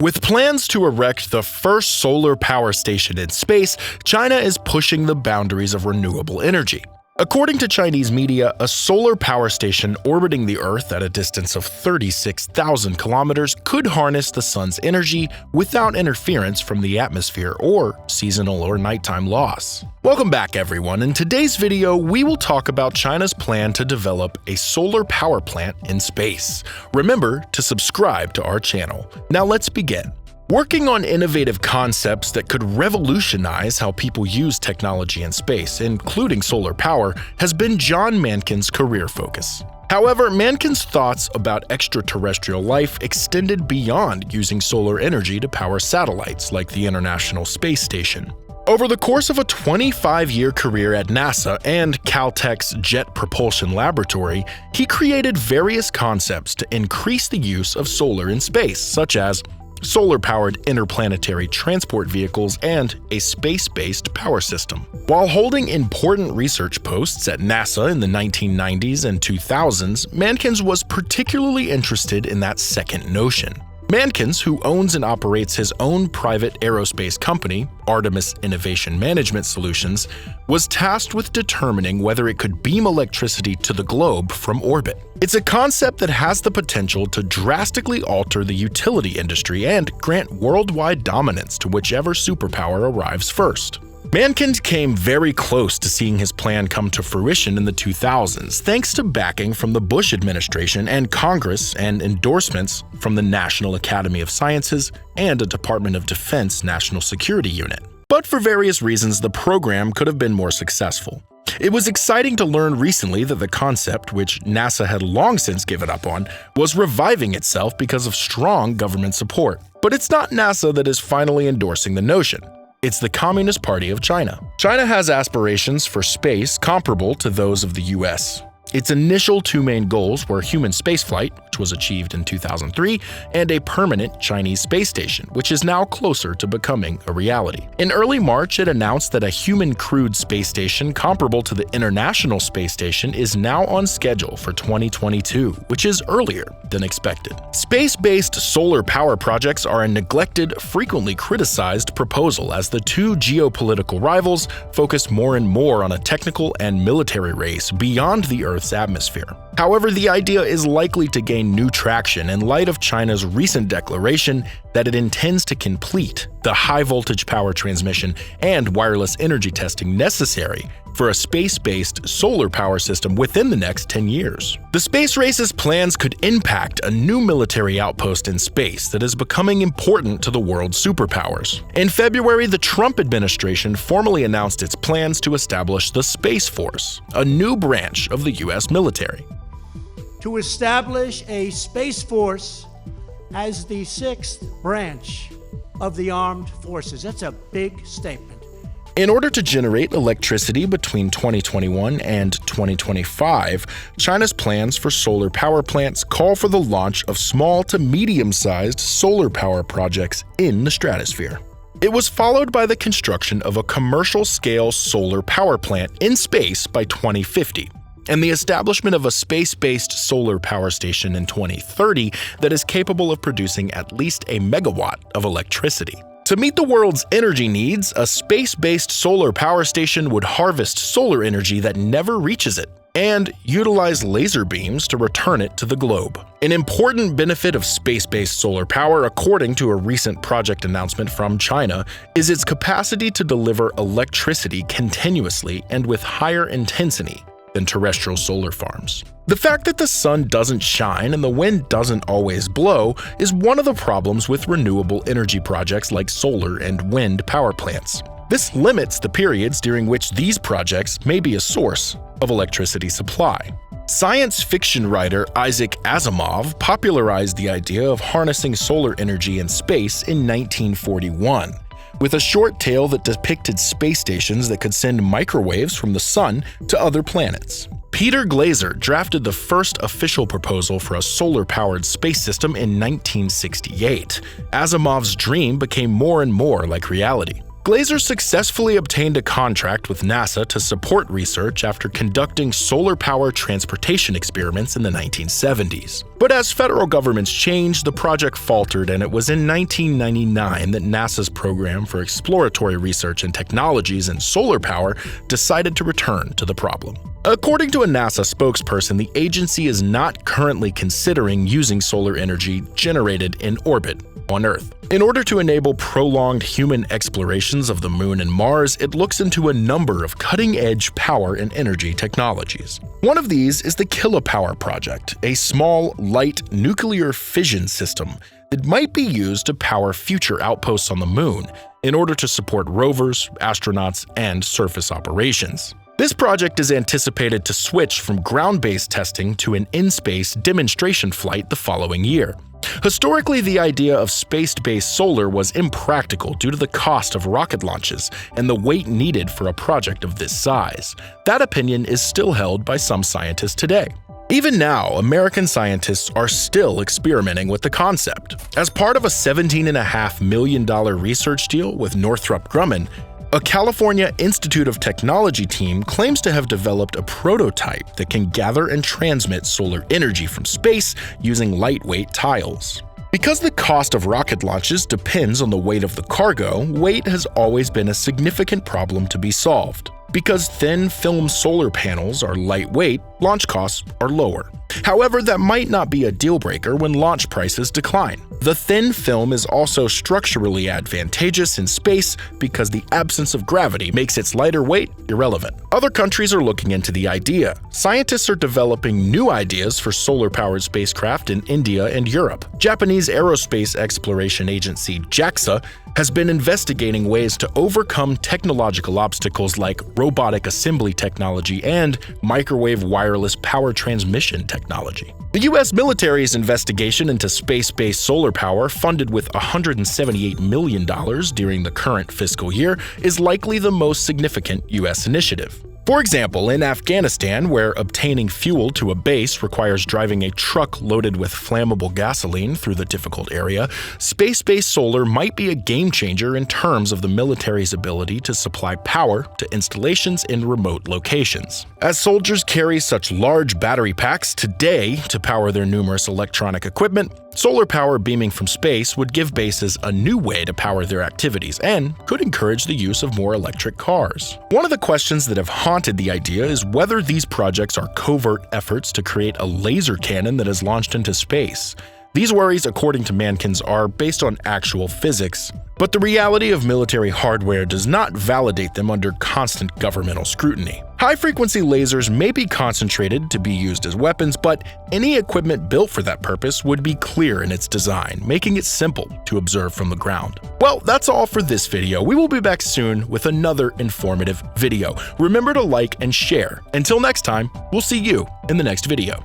With plans to erect the first solar power station in space, China is pushing the boundaries of renewable energy. According to Chinese media, a solar power station orbiting the Earth at a distance of 36,000 kilometers could harness the sun's energy without interference from the atmosphere or seasonal or nighttime loss. Welcome back, everyone. In today's video, we will talk about China's plan to develop a solar power plant in space. Remember to subscribe to our channel. Now let's begin. Working on innovative concepts that could revolutionize how people use technology in space, including solar power, has been John Mankind's career focus. However, Mankind's thoughts about extraterrestrial life extended beyond using solar energy to power satellites like the International Space Station. Over the course of a 25-year career at NASA and Caltech's Jet Propulsion Laboratory, he created various concepts to increase the use of solar in space, such as solar-powered interplanetary transport vehicles, and a space-based power system. While holding important research posts at NASA in the 1990s and 2000s, Mankins was particularly interested in that second notion. Mankins, who owns and operates his own private aerospace company, Artemis Innovation Management Solutions, was tasked with determining whether it could beam electricity to the globe from orbit. It's a concept that has the potential to drastically alter the utility industry and grant worldwide dominance to whichever superpower arrives first. Mankind came very close to seeing his plan come to fruition in the 2000s, thanks to backing from the Bush administration and Congress and endorsements from the National Academy of Sciences and a Department of Defense National Security Unit. But for various reasons, the program could have been more successful. It was exciting to learn recently that the concept, which NASA had long since given up on, was reviving itself because of strong government support. But it's not NASA that is finally endorsing the notion. It's the Communist Party of China. China has aspirations for space comparable to those of the US. Its initial two main goals were human spaceflight, which was achieved in 2003, and a permanent Chinese space station, which is now closer to becoming a reality. In early March, it announced that a human crewed space station comparable to the International Space Station is now on schedule for 2022, which is earlier than expected. Space-based solar power projects are a neglected, frequently criticized proposal as the two geopolitical rivals focus more and more on a technical and military race beyond the Earth's atmosphere. However, the idea is likely to gain new traction in light of China's recent declaration that it intends to complete the high-voltage power transmission and wireless energy testing necessary for a space-based solar power system within the next 10 years. The space race's plans could impact a new military outpost in space that is becoming important to the world's superpowers. In February, the Trump administration formally announced its plans to establish the Space Force, a new branch of the U.S. military. To establish a Space Force as the sixth branch of the armed forces. That's a big statement. In order to generate electricity between 2021 and 2025, China's plans for solar power plants call for the launch of small to medium-sized solar power projects in the stratosphere. It was followed by the construction of a commercial-scale solar power plant in space by 2050. And the establishment of a space-based solar power station in 2030 that is capable of producing at least a megawatt of electricity. To meet the world's energy needs, a space-based solar power station would harvest solar energy that never reaches it and utilize laser beams to return it to the globe. An important benefit of space-based solar power, according to a recent project announcement from China, is its capacity to deliver electricity continuously and with higher intensity than terrestrial solar farms. The fact that the sun doesn't shine and the wind doesn't always blow is one of the problems with renewable energy projects like solar and wind power plants. This limits the periods during which these projects may be a source of electricity supply. Science fiction writer Isaac Asimov popularized the idea of harnessing solar energy in space in 1941. With a short tale that depicted space stations that could send microwaves from the sun to other planets. Peter Glaser drafted the first official proposal for a solar-powered space system in 1968. Asimov's dream became more and more like reality. Glazer successfully obtained a contract with NASA to support research after conducting solar power transportation experiments in the 1970s. But as federal governments changed, the project faltered, and it was in 1999 that NASA's Program for Exploratory Research and Technologies in Solar Power decided to return to the problem. According to a NASA spokesperson, the agency is not currently considering using solar energy generated in orbit on Earth. In order to enable prolonged human explorations of the Moon and Mars, it looks into a number of cutting-edge power and energy technologies. One of these is the Kilopower project, a small, light nuclear fission system that might be used to power future outposts on the Moon in order to support rovers, astronauts, and surface operations. This project is anticipated to switch from ground-based testing to an in-space demonstration flight the following year. Historically, the idea of space-based solar was impractical due to the cost of rocket launches and the weight needed for a project of this size. That opinion is still held by some scientists today. Even now, American scientists are still experimenting with the concept. As part of a $17.5 million research deal with Northrop Grumman, a California Institute of Technology team claims to have developed a prototype that can gather and transmit solar energy from space using lightweight tiles. Because the cost of rocket launches depends on the weight of the cargo, weight has always been a significant problem to be solved. Because thin film solar panels are lightweight, launch costs are lower. However, that might not be a deal breaker when launch prices decline. The thin film is also structurally advantageous in space because the absence of gravity makes its lighter weight irrelevant. Other countries are looking into the idea. Scientists are developing new ideas for solar-powered spacecraft in India and Europe. Japanese aerospace exploration agency JAXA has been investigating ways to overcome technological obstacles like robotic assembly technology and microwave wireless power transmission technology. The U.S. military's investigation into space-based solar power, funded with $178 million during the current fiscal year, is likely the most significant U.S. initiative. For example, in Afghanistan, where obtaining fuel to a base requires driving a truck loaded with flammable gasoline through the difficult area, space-based solar might be a game-changer in terms of the military's ability to supply power to installations in remote locations. As soldiers carry such large battery packs today to power their numerous electronic equipment, solar power beaming from space would give bases a new way to power their activities and could encourage the use of more electric cars. One of the questions that have haunted the idea is whether these projects are covert efforts to create a laser cannon that is launched into space. These worries, according to Mankins, are based on actual physics, but the reality of military hardware does not validate them under constant governmental scrutiny. High-frequency lasers may be concentrated to be used as weapons, but any equipment built for that purpose would be clear in its design, making it simple to observe from the ground. Well, that's all for this video. We will be back soon with another informative video. Remember to like and share. Until next time, we'll see you in the next video.